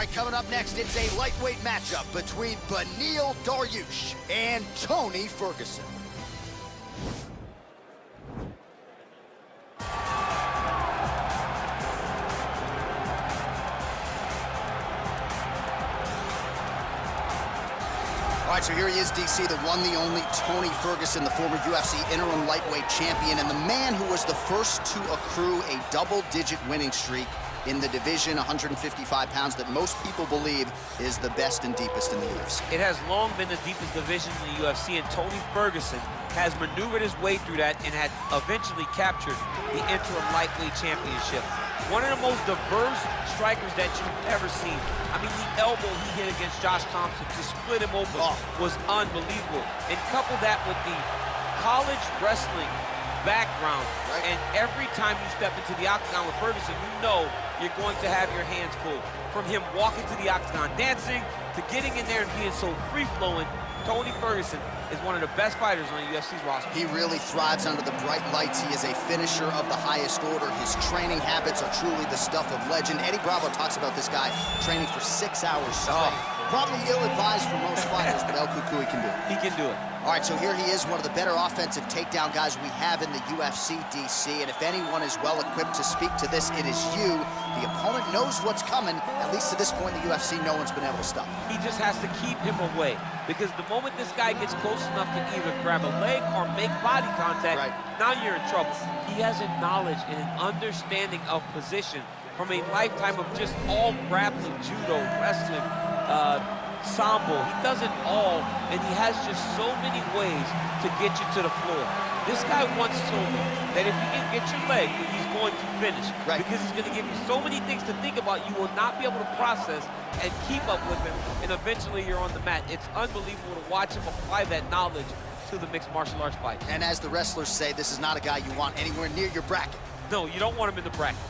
right, coming up next, it's a lightweight matchup between Beneil Dariush and Tony Ferguson. All right, so here he is, DC, the one, the only Tony Ferguson, the former UFC interim lightweight champion, and the man who was the first to accrue a double-digit winning streak in the division, 155 pounds, that most people believe is the best and deepest in the UFC. It has long been the deepest division in the UFC, and Tony Ferguson has maneuvered his way through that and had eventually captured the interim lightweight championship. One of the most diverse strikers that you've ever seen. I mean, the elbow he hit against Josh Thompson to split him open was unbelievable. And couple that with the college wrestling background, and every time you step into the octagon with Ferguson, you know you're going to have your hands full. From him walking to the octagon dancing, to getting in there and being so free-flowing, Tony Ferguson is one of the best fighters on the UFC's roster. He really thrives under the bright lights. He is a finisher of the highest order. His training habits are truly the stuff of legend. Eddie Bravo talks about this guy training for 6 hours straight. Probably ill-advised for most fighters, but El Cucuy can do it. He can do it. All right, so here he is, one of the better offensive takedown guys we have in the UFC, DC, and if anyone is well-equipped to speak to this, it is you. The opponent knows what's coming. At least to this point in the UFC, no one's been able to stop him. He just has to keep him away, because the moment this guy gets close enough to either grab a leg or make body contact, now you're in trouble. He has a knowledge and an understanding of position from a lifetime of just all grappling, judo, wrestling, sambo. He does it all, and he has just so many ways to get you to the floor. This guy once told me that if you can get your leg, he's going to finish. Because he's going to give you so many things to think about, you will not be able to process and keep up with him, and eventually you're on the mat. It's unbelievable to watch him apply that knowledge to the mixed martial arts fight. And as the wrestlers say, this is not a guy you want anywhere near your bracket. No, you don't want him in the bracket.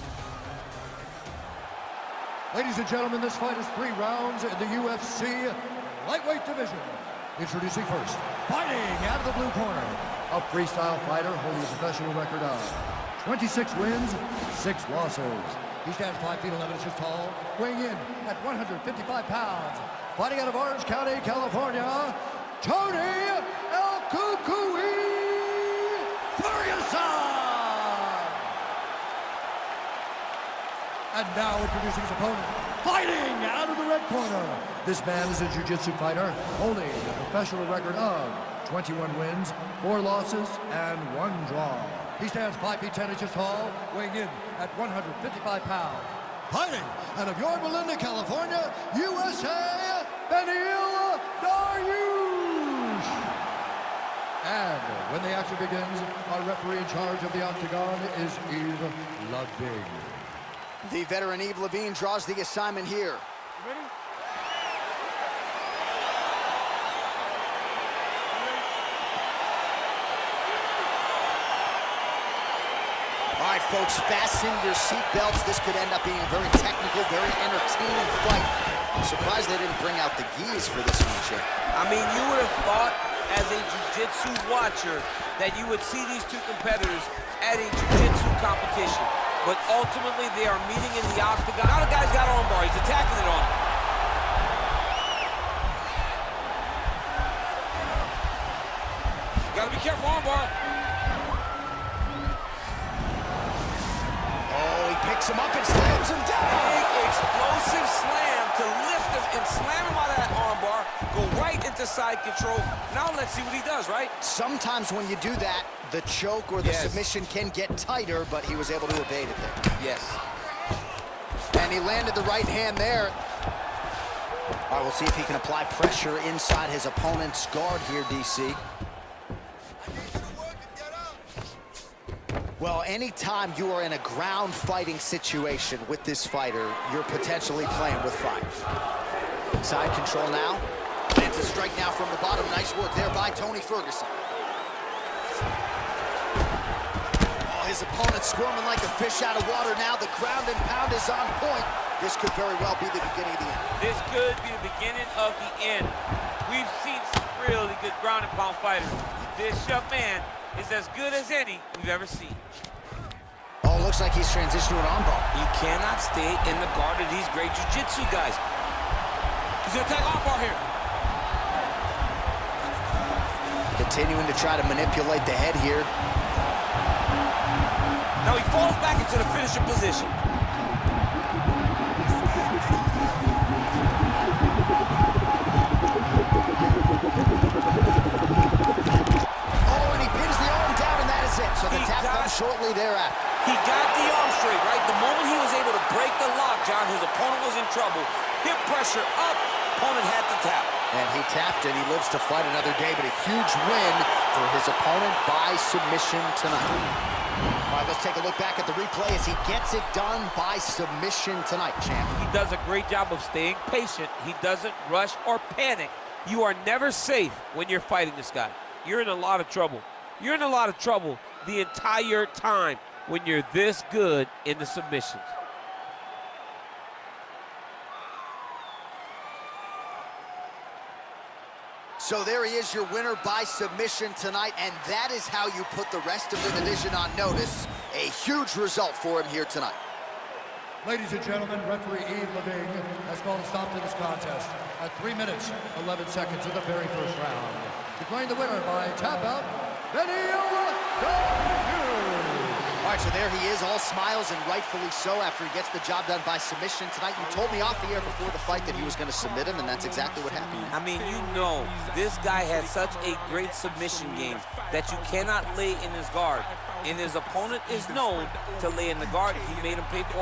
Ladies and gentlemen, this fight is 3 rounds in the UFC lightweight division. Introducing first, fighting out of the blue corner, a freestyle fighter holding a professional record of 26 wins, 6 losses. He stands 5 feet 11 inches tall, weighing in at 155 pounds. Fighting out of Orange County, California, Tony El Cucuy Ferguson! And now introducing his opponent, fighting out of the red corner. This man is a jiu-jitsu fighter holding a professional record of 21 wins, 4 losses, and 1 draw. He stands 5 feet 10 inches tall, weighing in at 155 pounds. Fighting out of Yorba Linda, California, USA, Beneil Dariush. And when the action begins, our referee in charge of the octagon is Yves Levine. The veteran Yves Levine draws the assignment here. Ready? All right, folks, fasten your seatbelts. This could end up being a very technical, very entertaining fight. I'm surprised they didn't bring out the gis for this one, Chip. I mean, you would have thought, as a jiu-jitsu watcher, that you would see these two competitors at a jiu-jitsu competition. But ultimately, they are meeting in the octagon. Now the guy's got armbar. He's attacking it on him. Gotta be careful, armbar. Oh, he picks him up and slams him down. Big explosive slam to lift him and slam him out of that armbar. Go right into side control. Now let's see what he does, right? Sometimes when you do that, the choke or the submission can get tighter, but he was able to evade it there. Yes. And he landed the right hand there. All right, we'll see if he can apply pressure inside his opponent's guard here, DC. Well, anytime you are in a ground fighting situation with this fighter, you're potentially playing with fire. Side control now. Lands a strike now from the bottom. Nice work there by Tony Ferguson. Oh, his opponent squirming like a fish out of water now. The ground and pound is on point. This could very well be the beginning of the end. This could be the beginning of the end. We've seen some really good ground and pound fighters. This young man is as good as any we've ever seen. Oh, looks like he's transitioned to an armbar. You cannot stay in the guard of these great jiu-jitsu guys. He's gonna take off right here. Continuing to try to manipulate the head here. Now he falls back into the finishing position. Oh, and he pins the arm down, and that is it. So the tap comes shortly thereafter. He got the arm straight, right? The moment he was able to break the lock, John, his opponent was in trouble. Hip pressure up, opponent had to tap. And he tapped it. He lives to fight another day, but a huge win for his opponent by submission tonight. All right, let's take a look back at the replay as he gets it done by submission tonight, champ. He does a great job of staying patient. He doesn't rush or panic. You are never safe when you're fighting this guy. You're in a lot of trouble. You're in a lot of trouble the entire time when you're this good in the submissions. So there he is, your winner by submission tonight, and that is how you put the rest of the division on notice. A huge result for him here tonight. Ladies and gentlemen, referee Yves Levine has called a stop to this contest at 3 minutes, 11 seconds of the very first round. Declaring the winner by tap out, Beneil Dariush. All right, so there he is, all smiles, and rightfully so, after he gets the job done by submission tonight. You told me off the air before the fight that he was going to submit him, and that's exactly what happened. I mean, you know, this guy has such a great submission game that you cannot lay in his guard. And his opponent is known to lay in the guard. He made him pay for it